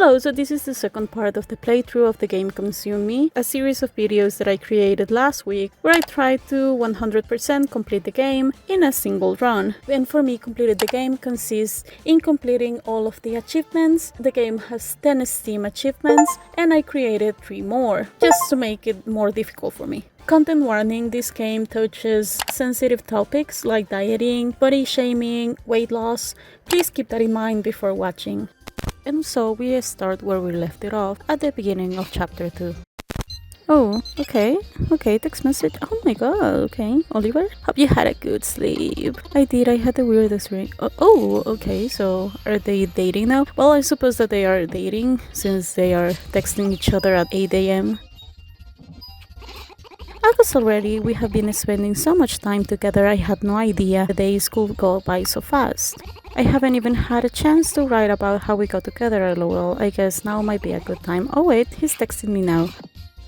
Hello, so this is the second part of the playthrough of the game Consume Me, a series of videos that I created last week where I tried to 100% complete the game in a single run. And for me, completed the game consists in completing all of the achievements. The game has 10 Steam achievements and I created 3 more, just to make it more difficult for me. Content warning, this game touches sensitive topics like dieting, body shaming, weight loss. Please keep that in mind before watching. And so we start where we left it off at the beginning of chapter 2. Oh, okay, text message. Oh my god, okay. Oliver, hope you had a good sleep. I did, I had the weirdest dream. Oh, okay, so are they dating now? Well, I suppose that they are dating since they are texting each other at 8 a.m. August already, we have been spending so much time together I had no idea the days could go by so fast. I haven't even had a chance to write about how we got together, lol. I guess now might be a good time. Oh wait, he's texting me now.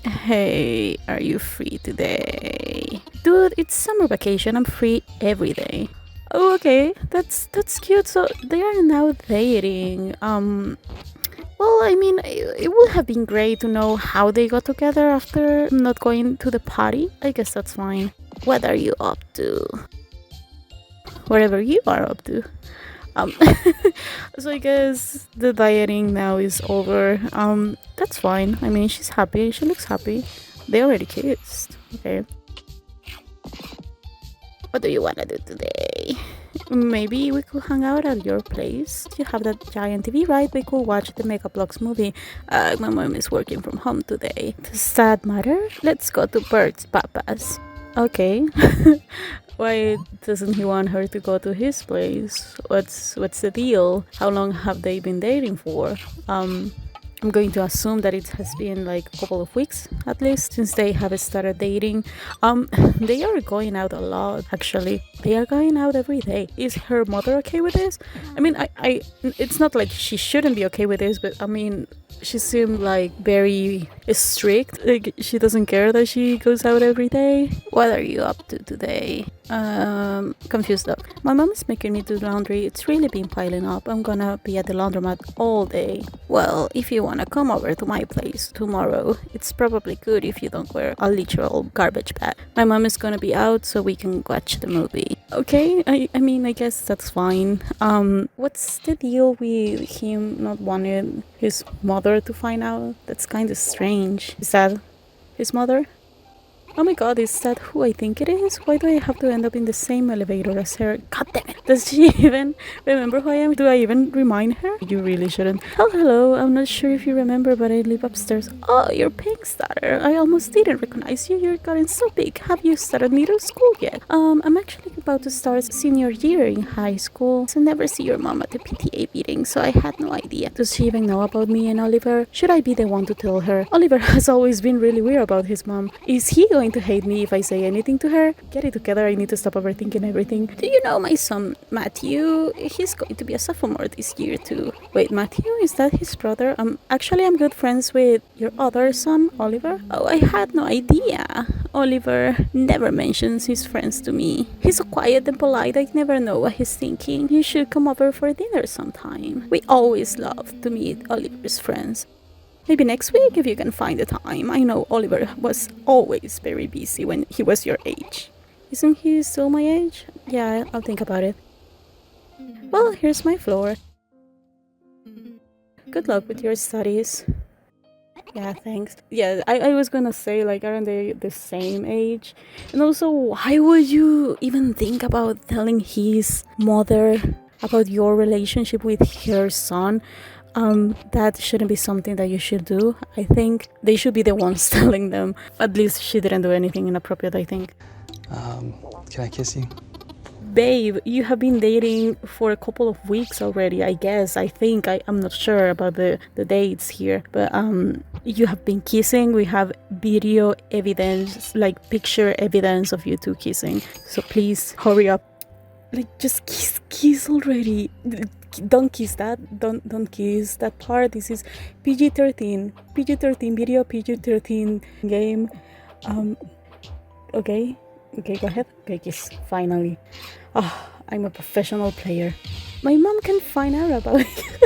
Hey, are you free today? Dude, it's summer vacation, I'm free every day. Oh, okay, that's cute. So they are now dating. Well, I mean, it would have been great to know how they got together after not going to the party. I guess that's fine. What are you up to? Whatever you are up to. So I guess the dieting now is over. That's fine. I mean, she's happy. She looks happy. They already kissed. Okay. What do you want to do today? Maybe we could hang out at your place. You have that giant TV, right? We could watch the Mega Bloks movie. My mom is working from home today. Does that matter? Let's go to Bert's Papa's. Okay. Why doesn't he want her to go to his place? What's the deal? How long have they been dating for? I'm going to assume that it has been like a couple of weeks at least since they have started dating. They are going out a lot actually. They are going out every day. Is her mother okay with this? I mean, I it's not like she shouldn't be okay with this, but I mean, she seemed like very strict. Like she doesn't care that she goes out every day. What are you up to today? Confused dog. My mom is making me do laundry. It's really been piling up. I'm gonna be at the laundromat all day. Well, if you wanna come over to my place tomorrow, it's probably good if you don't wear a literal garbage bag. My mom is gonna be out so we can watch the movie. Okay, I mean, I guess that's fine. What's the deal with him not wanting his mother to find out? That's kind of strange. Is that his mother? Oh my god, is that who I think it is? Why do I have to end up in the same elevator as her? God damn it. Does she even remember who I am? Do I even remind her? You really shouldn't. Oh, hello. I'm not sure if you remember, but I live upstairs. Oh, you're Pink's daughter. I almost didn't recognize you. You're gotten so big. Have you started middle school yet? I'm actually about to start senior year in high school. So never see your mom at the PTA meeting, so I had no idea. Does she even know about me and Oliver? Should I be the one to tell her? Oliver has always been really weird about his mom. Is he going to hate me if I say anything to her? Get it together, I need to stop overthinking everything. Do you know my son Matthew? He's going to be a sophomore this year too. Wait, Matthew? Is that his brother? Actually I'm good friends with your other son, Oliver. Oh, I had no idea. Oliver never mentions his friends to me. He's so quiet and polite, I never know what he's thinking. You should come over for dinner sometime. We always love to meet Oliver's friends. Maybe next week if you can find the time. I know Oliver was always very busy when he was your age. Isn't he still my age? Yeah, I'll think about it. Well, here's my floor. Good luck with your studies. Yeah, thanks. Yeah, I was gonna say, like, aren't they the same age? And also, why would you even think about telling his mother about your relationship with her son? That shouldn't be something that you should do. I think they should be the ones telling them. At least she didn't do anything inappropriate, I think. Can I kiss you? Babe, you have been dating for a couple of weeks already, I guess. I think. I'm not sure about the dates here. But you have been kissing. We have video evidence, like picture evidence of you two kissing. So please, hurry up. Like, just kiss already. Don't kiss that. Don't kiss that part. This is PG-13 video, PG-13 game. Okay, go ahead. Okay, kiss. Finally. Oh, I'm a professional player. My mom can find out about it.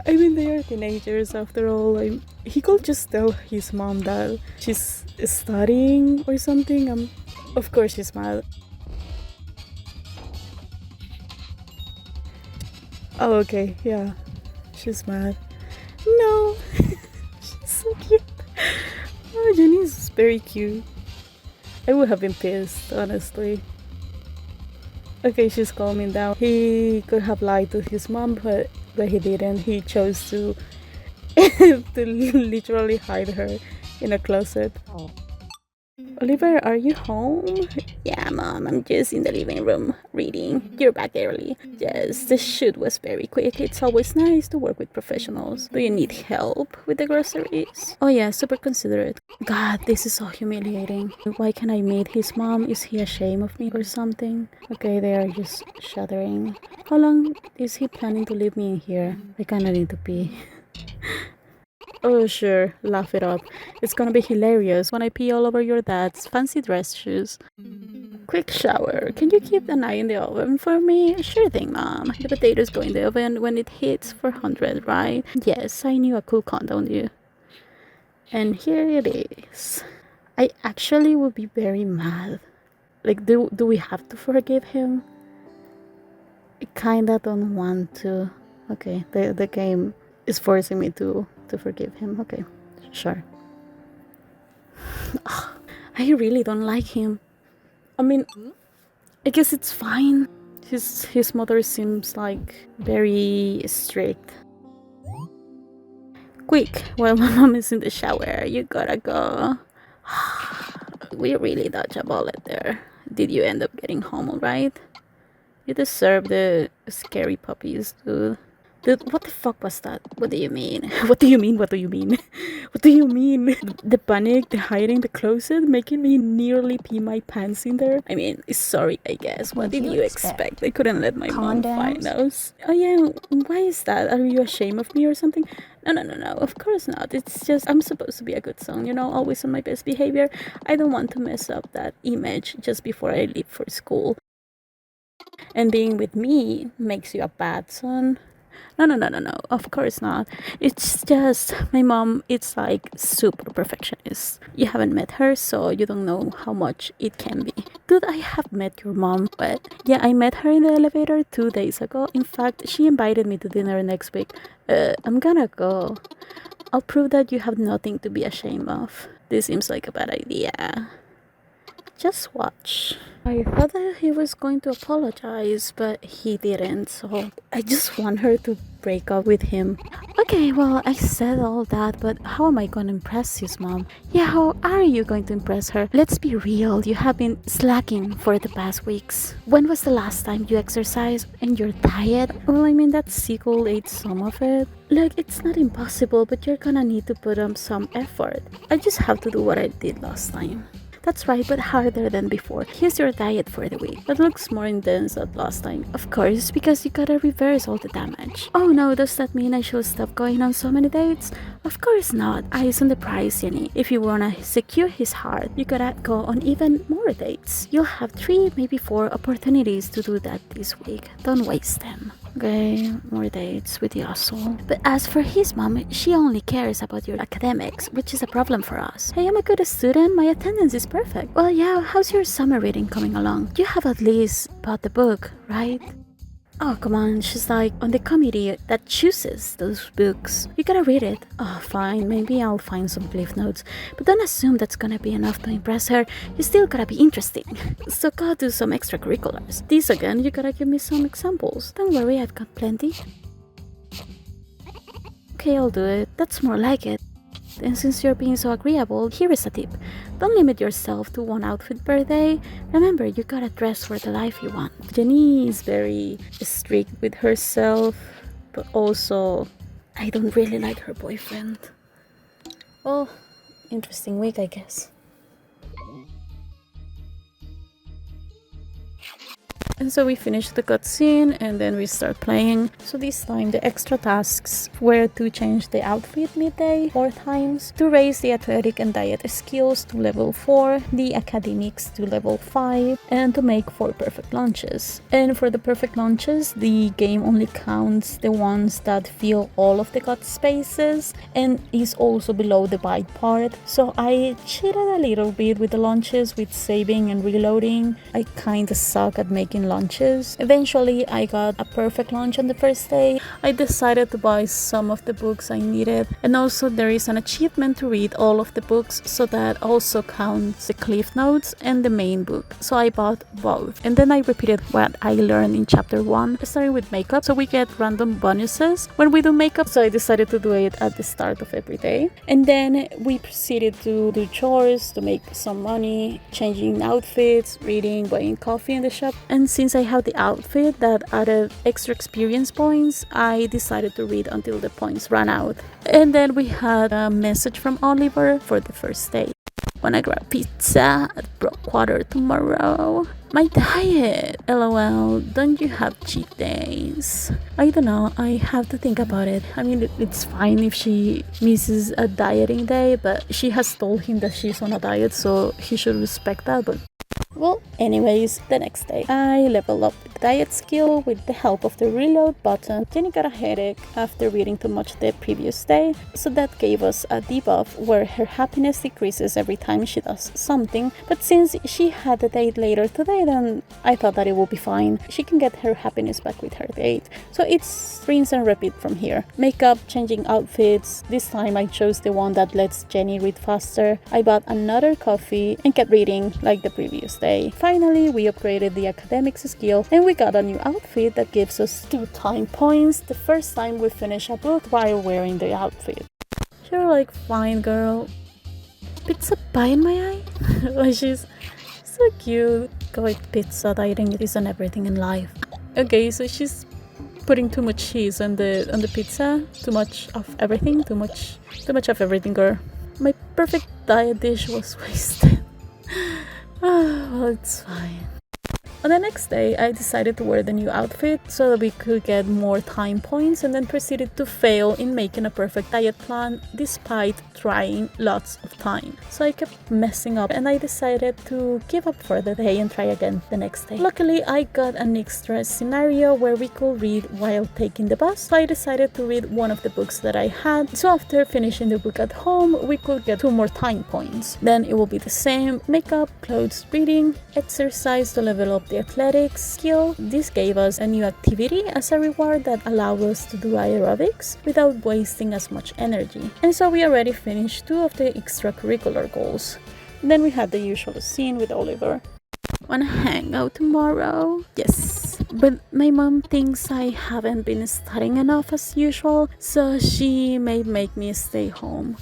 I mean, they are teenagers after all. He could just tell his mom that she's studying or something. Of course she's mad. Oh, okay, yeah. She's mad. No! She's so cute. Oh, Jenny's very cute. I would have been pissed, honestly. Okay, she's calming down. He could have lied to his mom, but he didn't. He chose to to literally hide her in a closet. Oliver, are you home? Yeah, Mom, I'm just in the living room reading. You're back early. Yes, the shoot was very quick. It's always nice to work with professionals. Do you need help with the groceries? Oh yeah, super considerate. God, this is so humiliating. Why can't I meet his mom? Is he ashamed of me or something? Okay, they are just shuddering. How long is he planning to leave me in here? I kinda need to pee. Oh, sure, laugh it up. It's gonna be hilarious when I pee all over your dad's fancy dress shoes. Quick shower. Can you keep an eye in the oven for me? Sure thing, Mom. The potatoes go in the oven when it hits 400, right? Yes, I knew I could count on you. And here it is. I actually would be very mad. Like, do we have to forgive him? I kinda don't want to. Okay, the game is forcing me to forgive him. Okay, sure. I really don't like him. I mean, I guess it's fine. His mother seems like very strict. Quick, while my mom is in the shower, you gotta go. We really dodged a bullet there. Did you end up getting home alright? You deserve the scary puppies, dude. Dude, what the fuck was that? What do you mean? What do you mean? What do you mean? What do you mean? The panic, the hiding, the closet, making me nearly pee my pants in there. I mean, sorry, I guess. What did you expect? I couldn't let my mom find us. Oh yeah, why is that? Are you ashamed of me or something? No. Of course not. It's just I'm supposed to be a good son, you know, always on my best behavior. I don't want to mess up that image just before I leave for school. And being with me makes you a bad son. No. Of course not. It's just my mom, it's like super perfectionist. You haven't met her, so you don't know how much it can be. Dude, I have met your mom, but yeah, I met her in the elevator 2 days ago. In fact, she invited me to dinner next week. I'm gonna go. I'll prove that you have nothing to be ashamed of. This seems like a bad idea. Just watch. I thought that he was going to apologize, but he didn't, so I just want her to break up with him. Okay, well, I said all that, but how am I going to impress his mom? Yeah, how are you going to impress her? Let's be real, you have been slacking for the past weeks. When was the last time you exercised and you're tired? Well, I mean, that sequel ate some of it. Look, it's not impossible, but you're gonna need to put up some effort. I just have to do what I did last time. That's right, but harder than before. Here's your diet for the week. That looks more intense than last time. Of course, because you gotta reverse all the damage. Oh no, does that mean I should stop going on so many dates? Of course not. Eyes on the prize, Jenny. If you wanna secure his heart, you gotta go on even more dates. You'll have 3, maybe 4 opportunities to do that this week. Don't waste them. Okay, more dates with the asshole. But as for his mom, she only cares about your academics, which is a problem for us. Hey, I'm a good student, my attendance is perfect. Well, yeah, how's your summer reading coming along? You have at least bought the book, right? Oh, come on, she's like on the committee that chooses those books. You gotta read it. Oh, fine, maybe I'll find some cliff notes. But don't assume that's gonna be enough to impress her. You still gotta be interesting. So go do some extracurriculars. This again, you gotta give me some examples. Don't worry, I've got plenty. Okay, I'll do it. That's more like it. And since you're being so agreeable, here is a tip. Don't limit yourself to one outfit per day. Remember, you gotta dress for the life you want. Jenny is very strict with herself, but also, I don't really like her boyfriend. Well, interesting week, I guess. And so we finished the cutscene and then we start playing. So this time the extra tasks were to change the outfit midday 4 times, to raise the athletic and diet skills to level 4, the academics to level 5, and to make 4 perfect lunches. And for the perfect lunches, the game only counts the ones that fill all of the cut spaces and is also below the bite part. So I cheated a little bit with the lunches, with saving and reloading. I kinda suck at making lunches. Eventually I got a perfect lunch on the first day. I decided to buy some of the books I needed, and also there is an achievement to read all of the books, so that also counts the cliff notes and the main book. So I bought both, and then I repeated what I learned in chapter 1, starting with makeup. So we get random bonuses when we do makeup, so I decided to do it at the start of every day. And then we proceeded to do chores, to make some money, changing outfits, reading, buying coffee in the shop. And since I have the outfit that added extra experience points, I decided to read until the points ran out. And then we had a message from Oliver for the first day. Wanna grab pizza at Brockwater tomorrow? My diet! LOL, don't you have cheat days? I don't know, I have to think about it. I mean, it's fine if she misses a dieting day, but she has told him that she's on a diet, so he should respect that. But well, anyways, the next day, I leveled up the diet skill with the help of the reload button. Jenny got a headache after reading too much the previous day, so that gave us a debuff where her happiness decreases every time she does something. But since she had a date later today, then I thought that it would be fine. She can get her happiness back with her date. So it's rinse and repeat from here. Makeup, changing outfits. This time I chose the one that lets Jenny read faster. I bought another coffee and kept reading like the previous day. Finally, we upgraded the academics skill and we got a new outfit that gives us 2 time points the first time we finish a book while wearing the outfit. You're like, fine girl. Pizza pie in my eye? Like, she's so cute. Go with pizza, dieting isn't everything in life. Okay, so she's putting too much cheese on the pizza. Too much of everything, too much of everything, girl. My perfect diet dish was wasted. Well, it's fine. On the next day, I decided to wear the new outfit so that we could get more time points, and then proceeded to fail in making a perfect diet plan despite trying lots of time. So I kept messing up and I decided to give up for the day and try again the next day. Luckily, I got an extra scenario where we could read while taking the bus, so I decided to read one of the books that I had. So after finishing the book at home, we could get 2 more time points. Then it will be the same: makeup, clothes, reading, exercise to level up the athletics skill. This gave us a new activity as a reward that allowed us to do aerobics without wasting as much energy. And so we already finished 2 of the extracurricular goals. Then we had the usual scene with Oliver. Wanna hang out tomorrow? Yes. But my mom thinks I haven't been studying enough as usual, so she may make me stay home.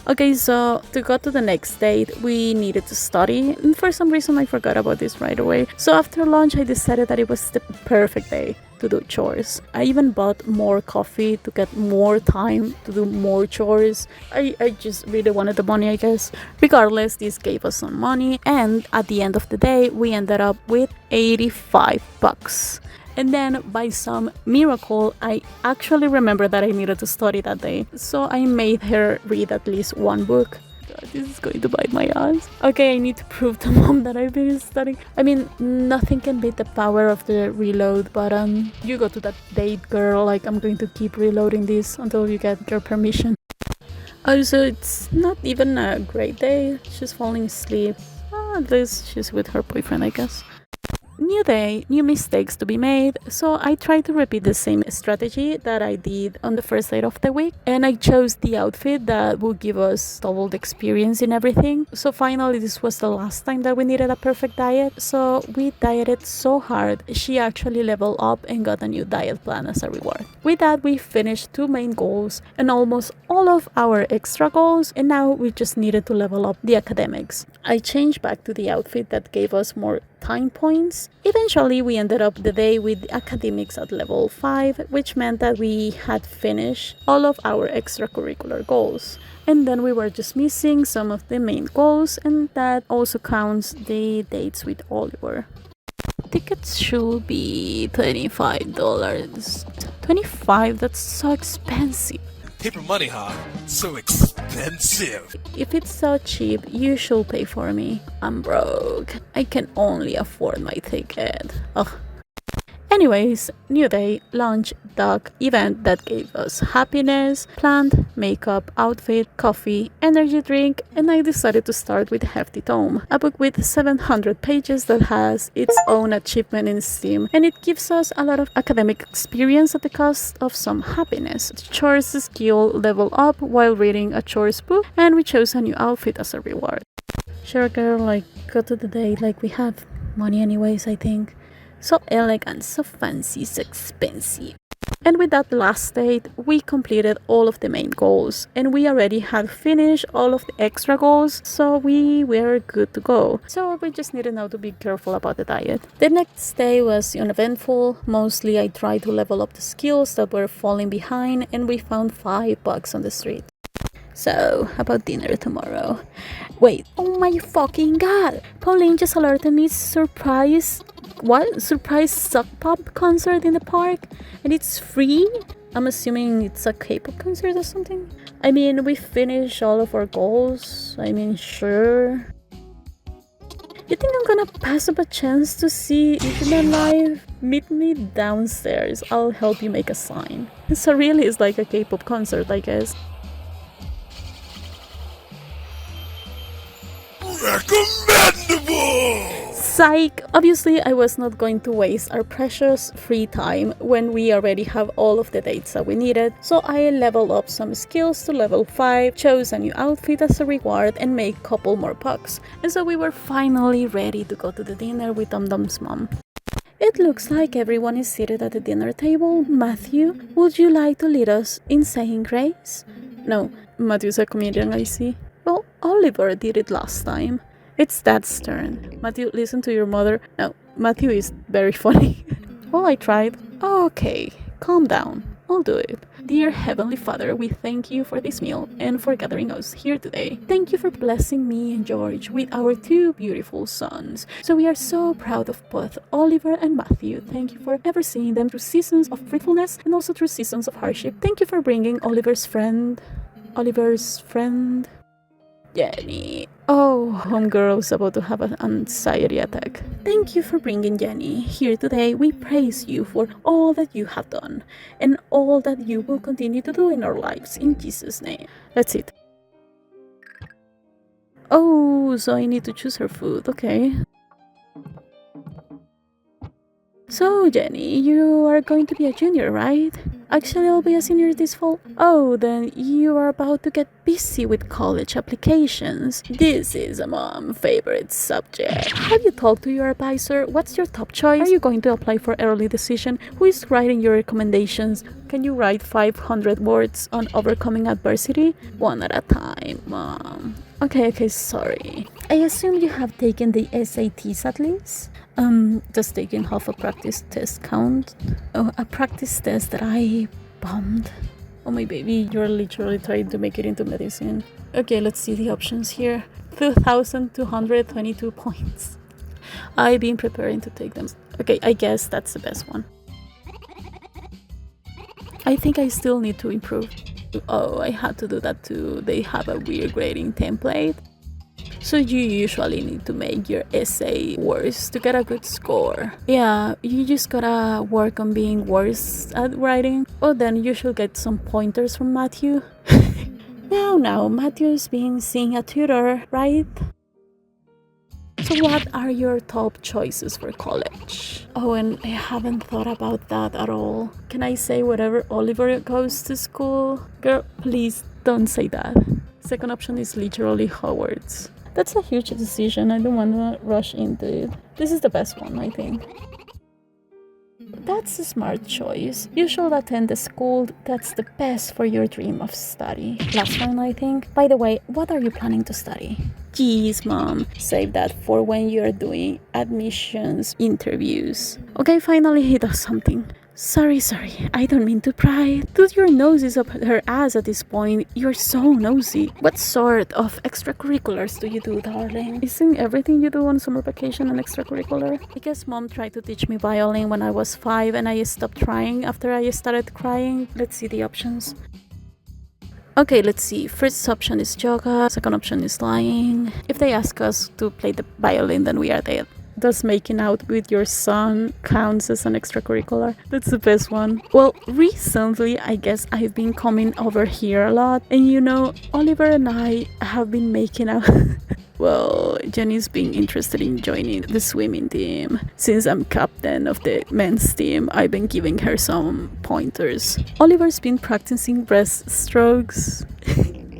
Okay, so to go to the next date, we needed to study, and for some reason I forgot about this right away. So after lunch, I decided that it was the perfect day to do chores. I even bought more coffee to get more time to do more chores. I just really wanted the money, I guess. Regardless, this gave us some money, and at the end of the day, we ended up with 85 bucks. And then, by some miracle, I actually remember that I needed to study that day. So I made her read at least 1 book. God, this is going to bite my ass. Okay, I need to prove to mom that I've been studying. I mean, nothing can beat the power of the reload button. You go to that date, girl. Like, I'm going to keep reloading this until you get your permission. Also, it's not even a great day. She's falling asleep. At least she's with her boyfriend, I guess. New day, new mistakes to be made, so I tried to repeat the same strategy that I did on the first day of the week, and I chose the outfit that would give us double the experience in everything. So finally, this was the last time that we needed a perfect diet, so we dieted so hard, she actually leveled up and got a new diet plan as a reward. With that, we finished 2 main goals and almost all of our extra goals, and now we just needed to level up the academics. I changed back to the outfit that gave us more time points. Eventually, we ended up the day with academics at level 5, which meant that we had finished all of our extracurricular goals. And then we were just missing some of the main goals, and that also counts the dates with Oliver. tickets should be $25. 25? That's so expensive. Paper money, huh? So expensive. If it's so cheap, you should pay for me. I'm broke. I can only afford my ticket. Ugh. Anyways, new day, lunch, dog, event that gave us happiness, planned, makeup, outfit, coffee, energy drink, and I decided to start with Hefty Tome, a book with 700 pages that has its own achievement in Steam, and it gives us a lot of academic experience at the cost of some happiness. Chores skill level up while reading a chores book, and we chose a new outfit as a reward. Sure girl, like, go to the date, like we have money anyways, I think. So elegant, so fancy, so expensive. And with that last date, we completed all of the main goals, and we already had finished all of the extra goals, so we were good to go. So we just needed now to be careful about the diet. The next day was uneventful. Mostly I tried to level up the skills that were falling behind, and we found $5 on the street. So, about dinner tomorrow. Wait, oh my fucking god! Pauline just alerted me surprise suck pop concert in the park, and it's free? I'm assuming it's a K-pop concert or something? I mean, we finished all of our goals. I mean, sure. You think I'm gonna pass up a chance to see Internet live? Meet me downstairs. I'll help you make a sign. So really it's like a K-pop concert, I guess. Recommendable! Psych! Obviously, I was not going to waste our precious free time when we already have all of the dates that we needed, so I leveled up some skills to level 5, chose a new outfit as a reward, and made a couple more pucks. And so we were finally ready to go to the dinner with Dum Dum's mom. It looks like everyone is seated at the dinner table. Matthew, would you like to lead us in saying grace? No, Matthew's a comedian, I see. Well, Oliver did it last time. It's Dad's turn. Matthew, listen to your mother. No, Matthew is very funny. Well, I tried. Okay, calm down. I'll do it. Dear Heavenly Father, we thank you for this meal and for gathering us here today. Thank you for blessing me and George with our 2 beautiful sons. So we are so proud of both Oliver and Matthew. Thank you for ever seeing them through seasons of fruitfulness and also through seasons of hardship. Thank you for bringing Oliver's friend, Jenny. Oh, homegirl's about to have an anxiety attack. Thank you for bringing Jenny here today. We praise you for all that you have done and all that you will continue to do in our lives. In Jesus' name. That's it. Oh, so I need to choose her food. Okay. So, Jenny, you are going to be a junior, right? Actually, I'll be a senior this fall. Oh, then you are about to get busy with college applications. This is a mom's favorite subject. Have you talked to your advisor? What's your top choice? Are you going to apply for early decision? Who is writing your recommendations? Can you write 500 words on overcoming adversity? One at a time, Mom. Okay, sorry. I assume you have taken the SATs at least? Does taking half a practice test count? Oh, a practice test that I bombed. Oh my baby, you're literally trying to make it into medicine. Okay, let's see the options here. 2,222 points. I've been preparing to take them. Okay, I guess that's the best one. I think I still need to improve. Oh, I had to do that too. They have a weird grading template. So you usually need to make your essay worse to get a good score. Yeah, you just gotta work on being worse at writing. Oh, then you should get some pointers from Matthew. Now, Matthew's been seeing a tutor, right? So what are your top choices for college? Oh, and I haven't thought about that at all. Can I say whatever Oliver goes to school? Girl, please don't say that. Second option is literally Hogwarts. That's a huge decision. I don't want to rush into it. This is the best one, I think. That's a smart choice. You should attend the school that's the best for your dream of study. Last one, I think. By the way, what are you planning to study? Jeez, Mom. Save that for when you're doing admissions interviews. Okay, finally he does something. Sorry, I don't mean to pry. Dude, your nose is up her ass at this point. You're so nosy. What sort of extracurriculars do you do, darling? Isn't everything you do on summer vacation an extracurricular? I guess mom tried to teach me violin when I was 5 and I stopped trying after I started crying. Let's see the options. Okay, let's see. First option is yoga. Second option is lying. If they ask us to play the violin, then we are dead. Does making out with your son counts as an extracurricular? That's the best one. Well, recently, I guess I've been coming over here a lot. And you know, Oliver and I have been making out. Well, Jenny's being interested in joining the swimming team. Since I'm captain of the men's team, I've been giving her some pointers. Oliver's been practicing breaststrokes.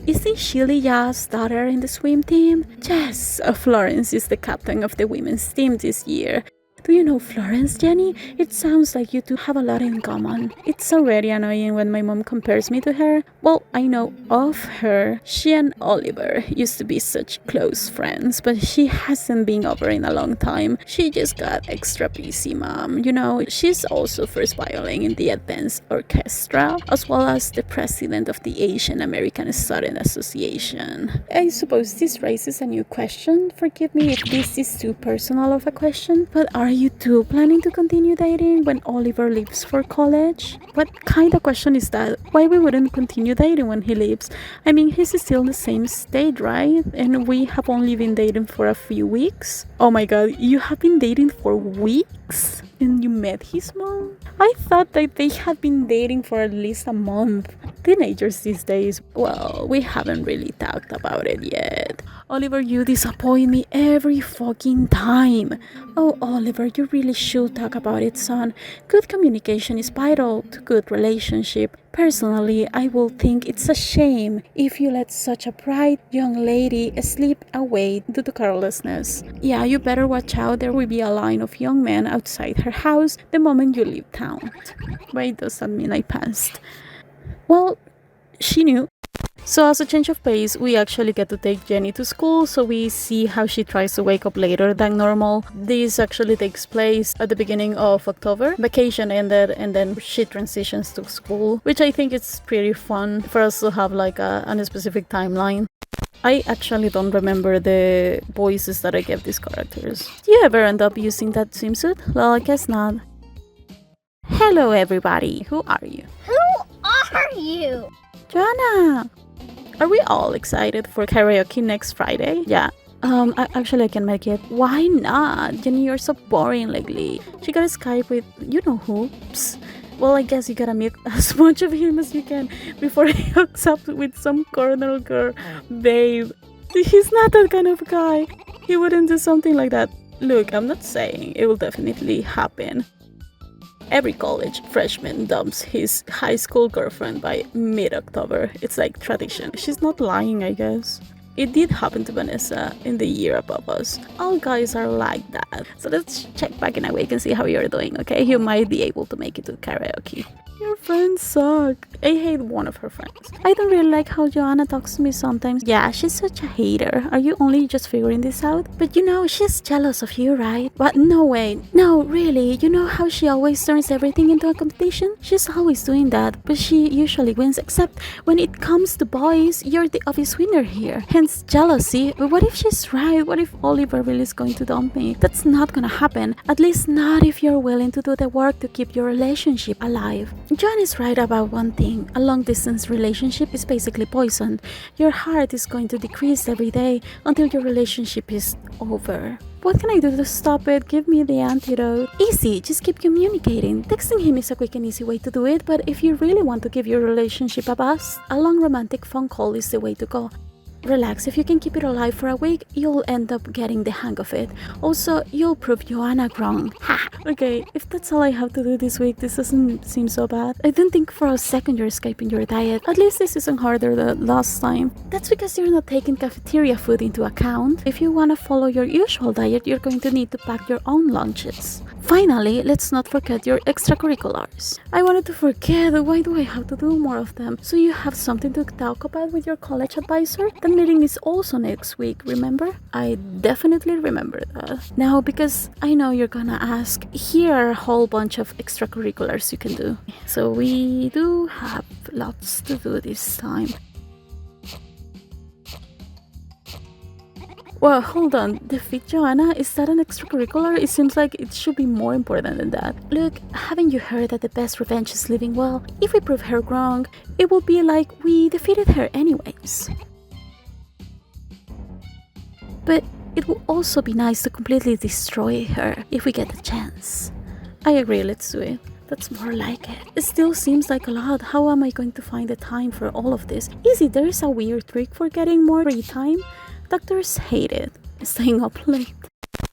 Isn't Shilly Ya's daughter in the swim team? Yes, Florence is the captain of the women's team this year. Do you know Florence, Jenny? It sounds like you two have a lot in common. It's already annoying when my mom compares me to her. Well, I know of her. She and Oliver used to be such close friends, but she hasn't been over in a long time. She just got extra busy, mom. You know, she's also first violin in the advanced orchestra, as well as the president of the Asian American Student Association. I suppose this raises a new question. Forgive me if this is too personal of a question, but are you two planning to continue dating when Oliver leaves for college? What kind of question is that? Why we wouldn't continue dating when he leaves? I mean, he's still in the same state, right? And we have only been dating for a few weeks. Oh my god, you have been dating for weeks? And you met his mom? I thought that they had been dating for at least a month. Teenagers these days, well, we haven't really talked about it yet. Oliver, you disappoint me every fucking time. Oh, Oliver, you really should talk about it, son. Good communication is vital to good relationship. Personally, I will think it's a shame if you let such a bright young lady slip away due to carelessness. Yeah, you better watch out. There will be a line of young men outside her house the moment you leave town. Why does that mean I passed? Well, she knew. So as a change of pace, we actually get to take Jenny to school, so we see how she tries to wake up later than normal. This actually takes place at the beginning of October. Vacation ended and then she transitions to school, which I think is pretty fun for us to have like a specific timeline. I actually don't remember the voices that I gave these characters. Do you ever end up using that swimsuit? Well, I guess not. Hello everybody, who are you? Who are you? Joanna! Are we all excited for karaoke next Friday? Yeah. I can make it. Why not? Jenny, you're so boring lately. She got a Skype with you know who. Psst. Well, I guess you gotta meet as much of him as you can before he hooks up with some corner girl. Babe, he's not that kind of guy. He wouldn't do something like that. Look, I'm not saying it will definitely happen. Every college freshman dumps his high school girlfriend by mid-October. It's like tradition. She's not lying, I guess. It did happen to Vanessa in the year above us. All guys are like that. So let's check back in a week and see how you're doing, okay? You might be able to make it to karaoke. Your friends suck. I hate one of her friends. I don't really like how Joanna talks to me sometimes. Yeah, she's such a hater. Are you only just figuring this out? But you know, she's jealous of you, right? But no way. No, really. You know how she always turns everything into a competition? She's always doing that, but she usually wins, except when it comes to boys, you're the obvious winner here. Hence jealousy. But what if she's right? What if Oliver really is going to dump me? That's not gonna happen. At least not if you're willing to do the work to keep your relationship alive. John is right about one thing. A long-distance relationship is basically poison. Your heart is going to decrease every day until your relationship is over. What can I do to stop it? Give me the antidote. Easy, just keep communicating. Texting him is a quick and easy way to do it, but if you really want to give your relationship a boost, a long romantic phone call is the way to go. Relax, if you can keep it alive for a week, you'll end up getting the hang of it. Also, you'll prove Joanna wrong. Ha! Okay, if that's all I have to do this week, this doesn't seem so bad. I don't think for a second you're escaping your diet. At least this isn't harder than last time. That's because you're not taking cafeteria food into account. If you want to follow your usual diet, you're going to need to pack your own lunches. Finally, let's not forget your extracurriculars. I wanted to forget. Why do I have to do more of them? So you have something to talk about with your college advisor? That team meeting is also next week, remember? I definitely remember that. Now, because I know you're gonna ask, here are a whole bunch of extracurriculars you can do. So we do have lots to do this time. Well, hold on. Defeat Joanna? Is that an extracurricular? It seems like it should be more important than that. Look, haven't you heard that the best revenge is living well? If we prove her wrong, it will be like we defeated her anyways. But it will also be nice to completely destroy her if we get the chance. I agree, let's do it. That's more like it. It still seems like a lot. How am I going to find the time for all of this? Easy, there is a weird trick for getting more free time. Doctors hate it, staying up late.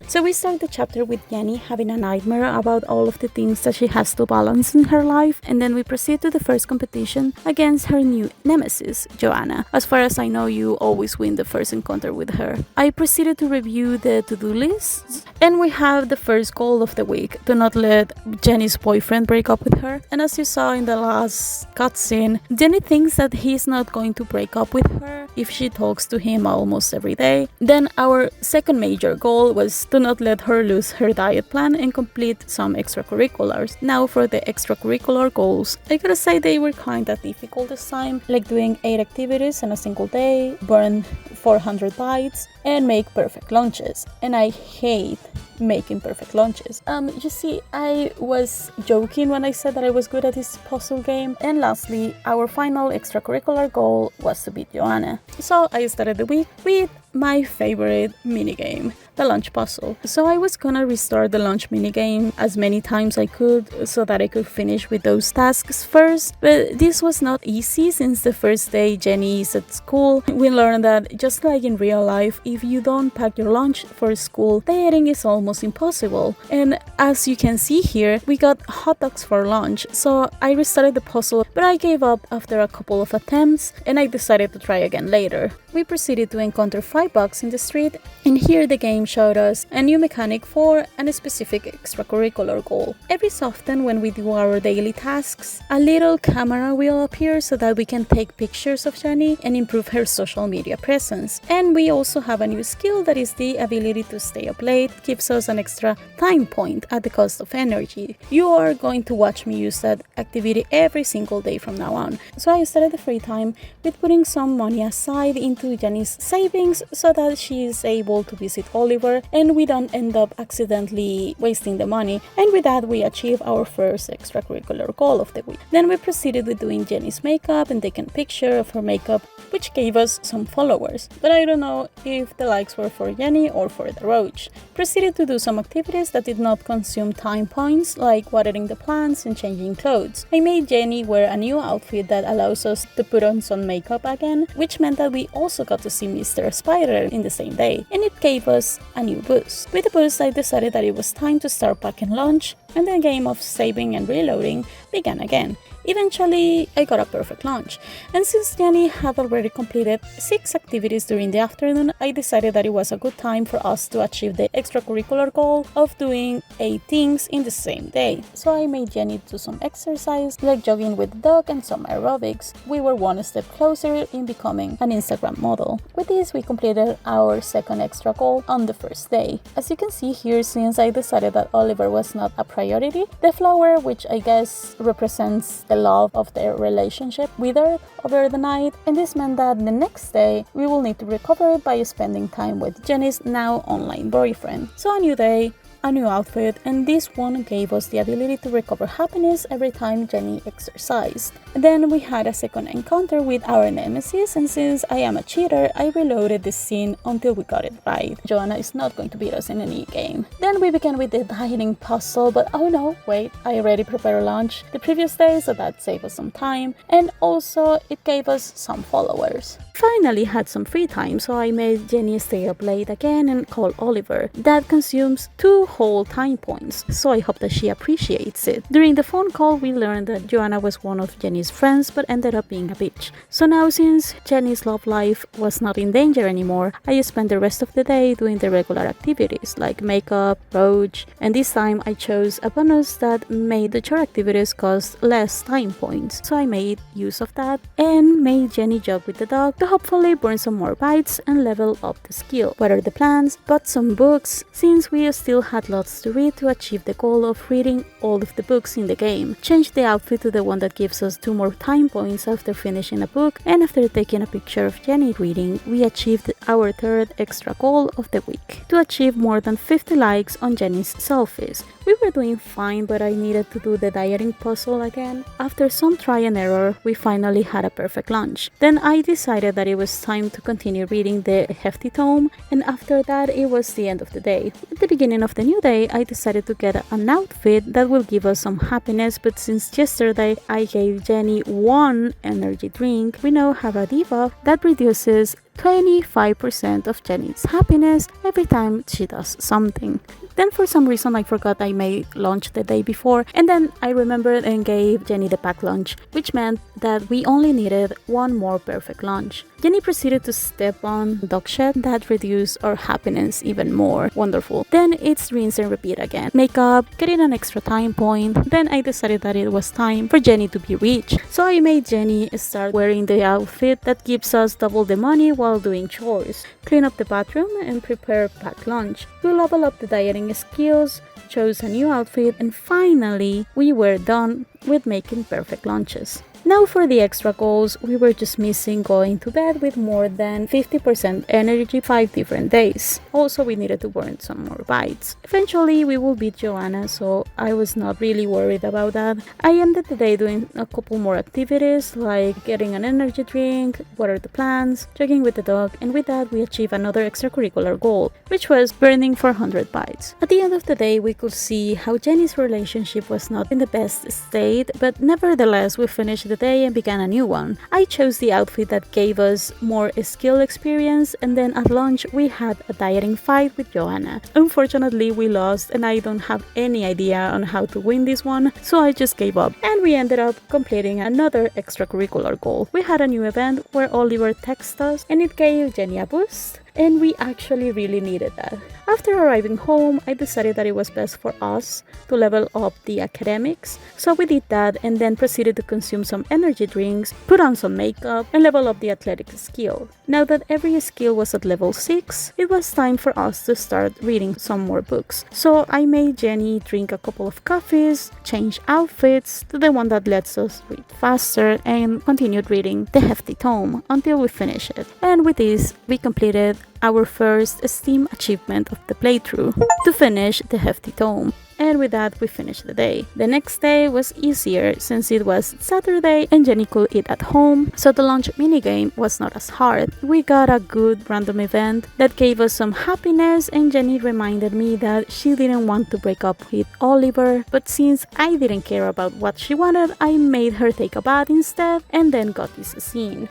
So we start the chapter with Jenny having a nightmare about all of the things that she has to balance in her life, and then we proceed to the first competition against her new nemesis, Joanna. As far as I know, you always win the first encounter with her. I proceeded to review the to-do lists, and we have the first goal of the week, to not let Jenny's boyfriend break up with her. And as you saw in the last cutscene, Jenny thinks that he's not going to break up with her if she talks to him almost every day. Then our second major goal was to not let her lose her diet plan and complete some extracurriculars. Now for the extracurricular goals, I gotta say they were kinda difficult this time, like doing 8 activities in a single day, burn 400 bites, and make perfect lunches. And I hate making perfect lunches. You see, I was joking when I said that I was good at this puzzle game. And lastly, our final extracurricular goal was to beat Joanna. So I started the week with my favorite minigame, the lunch puzzle. So I was gonna restart the lunch minigame as many times I could so that I could finish with those tasks first, but this was not easy since the first day Jenny is at school. We learned that just like in real life, if you don't pack your lunch for school, dieting is almost impossible. And as you can see here, we got hot dogs for lunch, so I restarted the puzzle, but I gave up after a couple of attempts and I decided to try again later. We proceeded to encounter 5 bugs in the street, and here the game showed us a new mechanic for a specific extracurricular goal. Every so often when we do our daily tasks, a little camera will appear so that we can take pictures of Jenny and improve her social media presence. And we also have a new skill that is the ability to stay up late, gives us an extra time point at the cost of energy. You are going to watch me use that activity every single day from now on. So I started the free time with putting some money aside into Jenny's savings so that she is able to visit Oliver and we don't end up accidentally wasting the money. And with that we achieve our first extracurricular goal of the week. Then we proceeded with doing Jenny's makeup and taking a picture of her makeup, which gave us some followers, but I don't know if the likes were for Jenny or for the roach. Proceeded to do some activities that did not consume time points, like watering the plants and changing clothes. I made Jenny wear a new outfit that allows us to put on some makeup again, which meant that we also got to see Mr. Spider in the same day, and it gave us a new boost. With the boost, I decided that it was time to start packing lunch, and the game of saving and reloading began again. Eventually, I got a perfect lunch, and since Jenny had already completed 6 activities during the afternoon, I decided that it was a good time for us to achieve the extracurricular goal of doing 8 things in the same day. So I made Jenny do some exercise, like jogging with the dog and some aerobics. We were one step closer in becoming an Instagram model. With this, we completed our second extra goal on the first day. As you can see here, since I decided that Oliver was not a priority, the flower, which I guess represents the love of their relationship, withered over the night, and this meant that the next day we will need to recover it by spending time with Jenny's now online boyfriend. So a new day, a new outfit, and this one gave us the ability to recover happiness every time Jenny exercised. Then we had a second encounter with our nemesis, and since I am a cheater, I reloaded the scene until we got it right. Joanna is not going to beat us in any game. Then we began with the dieting puzzle, but oh no, wait, I already prepared lunch the previous day, so that saved us some time, and also it gave us some followers. Finally had some free time, so I made Jenny stay up late again and call Oliver. That consumes 2 whole time points, so I hope that she appreciates it. During the phone call, we learned that Joanna was one of Jenny's friends but ended up being a bitch. So now, since Jenny's love life was not in danger anymore, I spent the rest of the day doing the regular activities like makeup, roach, and this time I chose a bonus that made the chore activities cost less time points. So I made use of that and made Jenny jog with the dog to hopefully burn some more bites and level up the skill. What are the plans? Bought some books, since we still had lots to read to achieve the goal of reading all of the books in the game. Changed the outfit to the one that gives us 2 more time points after finishing a book, and after taking a picture of Jenny reading, we achieved our 3rd extra goal of the week, to achieve more than 50 likes on Jenny's selfies. We were doing fine, but I needed to do the dieting puzzle again. After some try and error, we finally had a perfect lunch. Then I decided that it was time to continue reading the hefty tome, and after that it was the end of the day. At the beginning of the new day, I decided to get an outfit that will give us some happiness, but since yesterday I gave Jenny 1 energy drink, we now have a debuff that reduces 25% of Jenny's happiness every time she does something. Then for some reason I forgot I made lunch the day before, and then I remembered and gave Jenny the packed lunch, which meant that we only needed 1 more perfect lunch. Jenny proceeded to step on dog shit that reduced our happiness even more. Wonderful. Then it's rinse and repeat again. Makeup, getting an extra time point. Then I decided that it was time for Jenny to be rich. So I made Jenny start wearing the outfit that gives us double the money while doing chores. Clean up the bathroom and prepare packed lunch. We level up the dieting skills, chose a new outfit, and finally we were done with making perfect lunches. Now for the extra goals, we were just missing going to bed with more than 50% energy 5 different days. Also, we needed to burn some more bites. Eventually, we will beat Joanna, so I was not really worried about that. I ended the day doing a couple more activities, like getting an energy drink, what are the plans, jogging with the dog, and with that we achieved another extracurricular goal, which was burning 400 bites. At the end of the day, we could see how Jenny's relationship was not in the best state, but nevertheless we finished the day and began a new one. I chose the outfit that gave us more skill experience, and then at lunch we had a dieting fight with Joanna. Unfortunately we lost and I don't have any idea on how to win this one, so I just gave up, and we ended up completing another extracurricular goal. We had a new event where Oliver texted us and it gave Jenny a boost, and we actually really needed that. After arriving home, I decided that it was best for us to level up the academics, so we did that and then proceeded to consume some energy drinks, put on some makeup, and level up the athletic skill. Now that every skill was at level 6, it was time for us to start reading some more books. So I made Jenny drink a couple of coffees, change outfits to the one that lets us read faster, and continued reading the hefty tome until we finish it. And with this, we completed our first Steam achievement of the playthrough, to finish the hefty tome. And with that we finished the day. The next day was easier since it was Saturday and Jenny could eat at home, so the lunch minigame was not as hard. We got a good random event that gave us some happiness, and Jenny reminded me that she didn't want to break up with Oliver, but since I didn't care about what she wanted, I made her take a bath instead and then got this scene.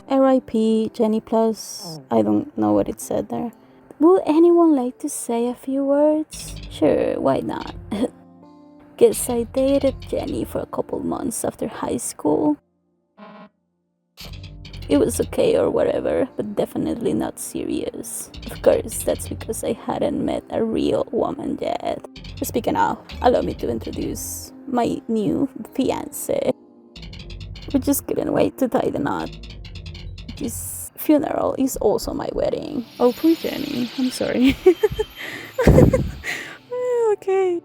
R.I.P. Jenny Plus. I don't know what it said there. Would anyone like to say a few words? Sure, why not? Guess I dated Jenny for a couple months after high school. It was okay or whatever, but definitely not serious. Of course, that's because I hadn't met a real woman yet. Speaking of, allow me to introduce my new fiancé. We just couldn't wait to tie the knot. This funeral is also my wedding. Oh, poor Jenny. I'm sorry. Okay.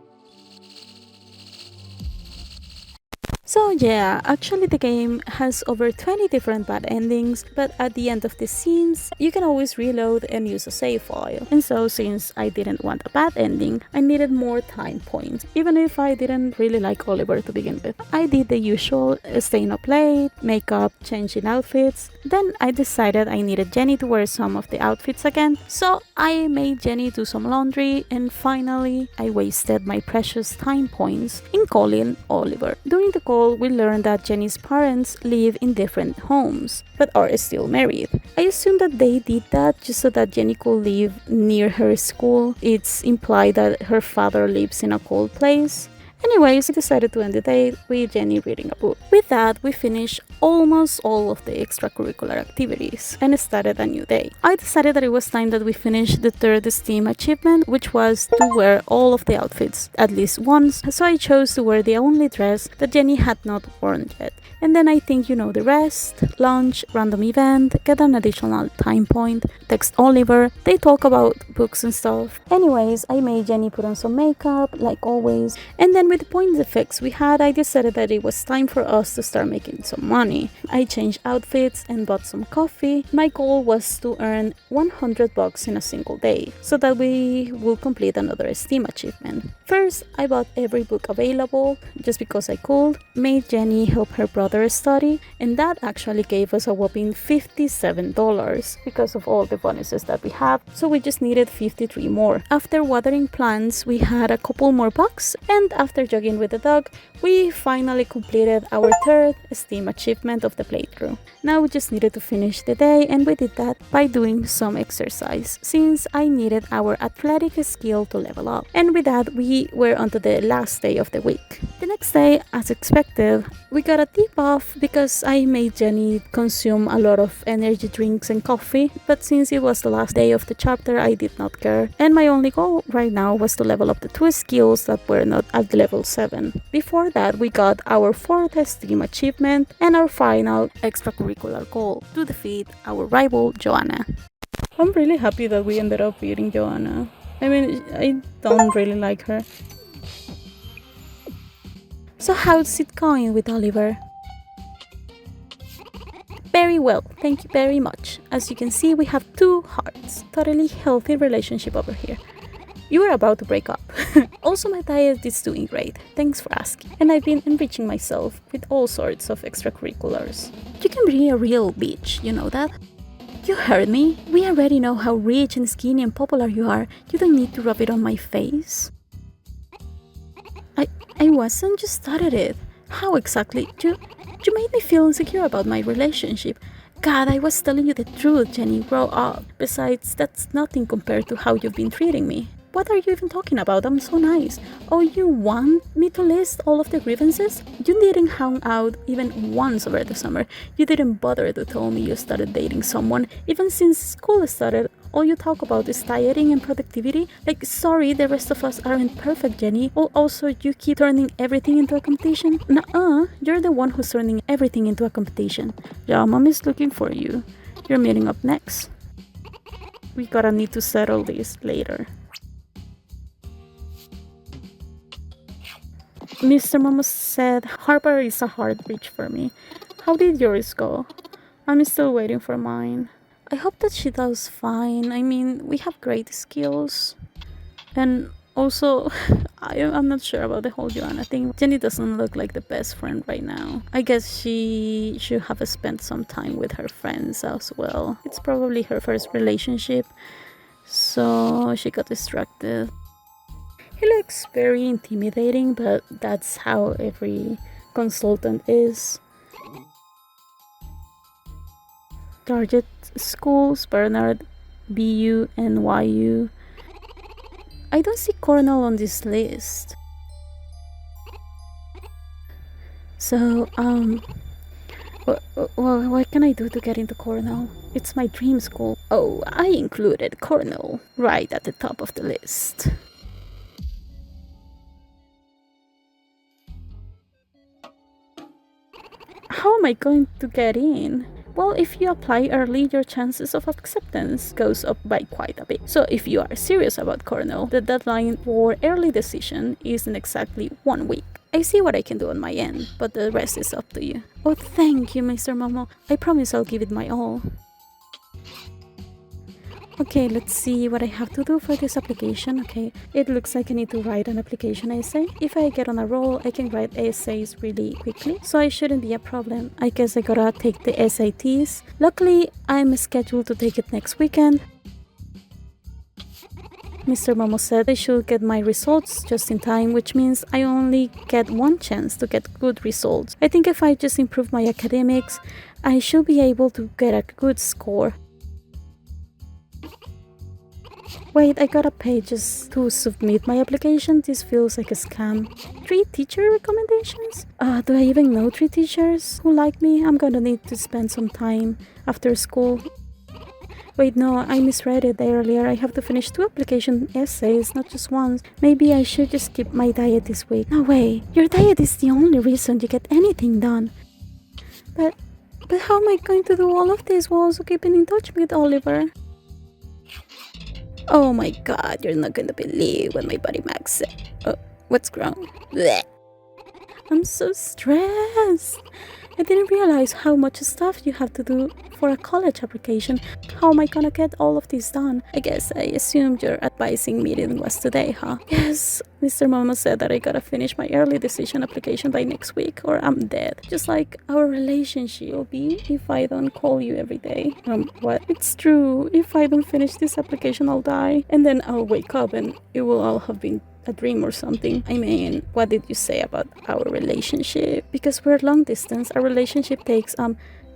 So yeah, actually the game has over 20 different bad endings, but at the end of the scenes, you can always reload and use a save file. And so since I didn't want a bad ending, I needed more time points, even if I didn't really like Oliver to begin with. I did the usual, staying up late, makeup, changing outfits. Then I decided I needed Jenny to wear some of the outfits again, so I made Jenny do some laundry, and finally I wasted my precious time points in calling Oliver. During the call, call, we learn that Jenny's parents live in different homes, but are still married. I assume that they did that just so that Jenny could live near her school. It's implied that her father lives in a cold place. Anyways, I decided to end the day with Jenny reading a book. With that, we finished almost all of the extracurricular activities and started a new day. I decided that it was time that we finish the third STEAM achievement, which was to wear all of the outfits at least once, so I chose to wear the only dress that Jenny had not worn yet. And then I think you know the rest. Lunch, random event, get an additional time point, text Oliver, they talk about books and stuff. Anyways, I made Jenny put on some makeup, like always, and then with the point effects we had, I decided that it was time for us to start making some money. I changed outfits and bought some coffee. My goal was to earn $100 in a single day, so that we will complete another STEAM achievement. First, I bought every book available, just because I could, made Jenny help her brother study, and that actually gave us a whopping $57 because of all the bonuses that we have, so we just needed 53 more. After watering plants, we had a couple more bucks, and after jogging with the dog, we finally completed our third STEAM achievement of the playthrough. Now we just needed to finish the day, and we did that by doing some exercise, since I needed our athletic skill to level up. And with that, we were onto the last day of the week. The next day, as expected, we got a tip off because I made Jenny consume a lot of energy drinks and coffee, but since it was the last day of the chapter, I did not care, and my only goal right now was to level up the 2 skills that were not at level 7. Before that, we got our 4th STEAM achievement and our final extracurricular goal, to defeat our rival Joanna. I'm really happy that we ended up beating Joanna. I mean, I don't really like her. So how's it going with Oliver? Very well, thank you very much. As you can see, we have 2 hearts. Totally healthy relationship over here. You were about to break up. Also, my diet is doing great, thanks for asking. And I've been enriching myself with all sorts of extracurriculars. You can be a real bitch, you know that? You heard me. We already know how rich and skinny and popular you are. You don't need to rub it on my face. I wasn't, just started it. How exactly? You made me feel insecure about my relationship. God, I was telling you the truth, Jenny, grow up. Besides, that's nothing compared to how you've been treating me. What are you even talking about? I'm so nice. Oh, you want me to list all of the grievances? You didn't hang out even once over the summer. You didn't bother to tell me you started dating someone. Even since school started, all you talk about is dieting and productivity. Like, sorry, the rest of us aren't perfect, Jenny. Oh, also, you keep turning everything into a competition? Nuh-uh, you're the one who's turning everything into a competition. Yeah, mom is looking for you. You're meeting up next. We gotta need to settle this later. Mr. Momo said Harper is a hard reach for me. How did yours go? I'm still waiting for mine. I hope that she does fine. I mean, we have great skills. And also, I'm not sure about the whole Joanna thing. Jenny doesn't look like the best friend right now. I guess she should have spent some time with her friends as well. It's probably her first relationship, so she got distracted. He looks very intimidating, but that's how every consultant is. Target schools, Bernard, BU, and YU. I don't see Cornell on this list. So, what can I do to get into Cornell? It's my dream school. Oh, I included Cornell right at the top of the list. How am I going to get in? Well, if you apply early, your chances of acceptance goes up by quite a bit. So if you are serious about Cornell, the deadline for early decision is in exactly 1 week. I see what I can do on my end, but the rest is up to you. Oh, thank you, Mr. Momo. I promise I'll give it my all. Okay, let's see what I have to do for this application. Okay, it looks like I need to write an application essay. If I get on a roll, I can write essays really quickly, so it shouldn't be a problem. I guess I gotta take the SATs. Luckily, I'm scheduled to take it next weekend. Mr. Momo said I should get my results just in time, which means I only get one chance to get good results. I think if I just improve my academics, I should be able to get a good score. Wait, I gotta pay just to submit my application? This feels like a scam. 3 teacher recommendations? Do I even know 3 teachers who like me? I'm gonna need to spend some time after school. Wait, no, I misread it earlier. I have to finish 2 application essays, not just once. Maybe I should just skip my diet this week. No way, your diet is the only reason you get anything done. But how am I going to do all of this while also keeping in touch with Oliver? Oh my god, you're not gonna believe what my buddy Max said. Oh, what's wrong? Blech. I'm so stressed. I didn't realize how much stuff you have to do for a college application. How am I gonna get all of this done? I guess I assumed your advising meeting was today, huh? Yes, Mr. Momo said that I gotta finish my early decision application by next week or I'm dead. Just like our relationship will be if I don't call you every day. What? It's true. If I don't finish this application, I'll die. And then I'll wake up and it will all have been a dream or something. I mean, what did you say about our relationship? Because we're long distance, our relationship takes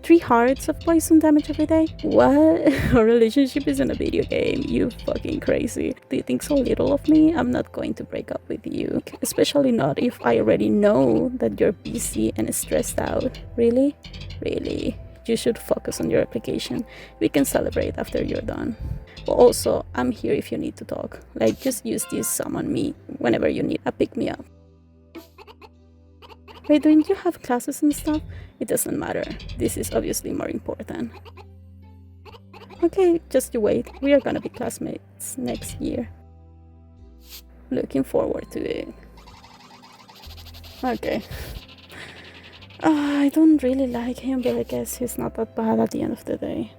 3 hearts of poison damage every day. What? Our relationship isn't a video game. You fucking crazy. Do you think so little of me? I'm not going to break up with you. Especially not if I already know that you're busy and stressed out. Really? Really? You should focus on your application. We can celebrate after you're done. But also, I'm here if you need to talk. Like, just use this summon me whenever you need a pick-me-up. Wait, don't you have classes and stuff? It doesn't matter. This is obviously more important. Okay, just you wait. We are gonna be classmates next year. Looking forward to it. Okay. I don't really like him, but I guess he's not that bad at the end of the day.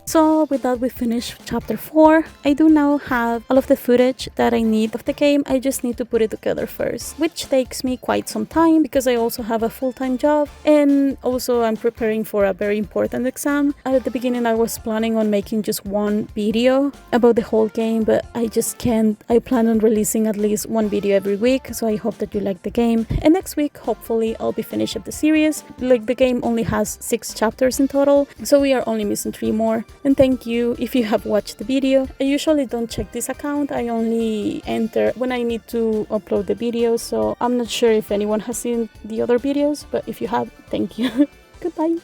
So with that, we finished chapter 4. I do now have all of the footage that I need of the game. I just need to put it together first, which takes me quite some time because I also have a full-time job and also I'm preparing for a very important exam. At the beginning I was planning on making just one video about the whole game, but I just can't. I plan on releasing at least one video every week, so I hope that you like the game. And next week hopefully I'll be finished up the series. Like, the game only has 6 chapters in total, so we are only missing 3 more. And thank you if you have watched the video. I usually don't check this account. I only enter when I need to upload the videos, so I'm not sure if anyone has seen the other videos, but if you have, thank you. Goodbye.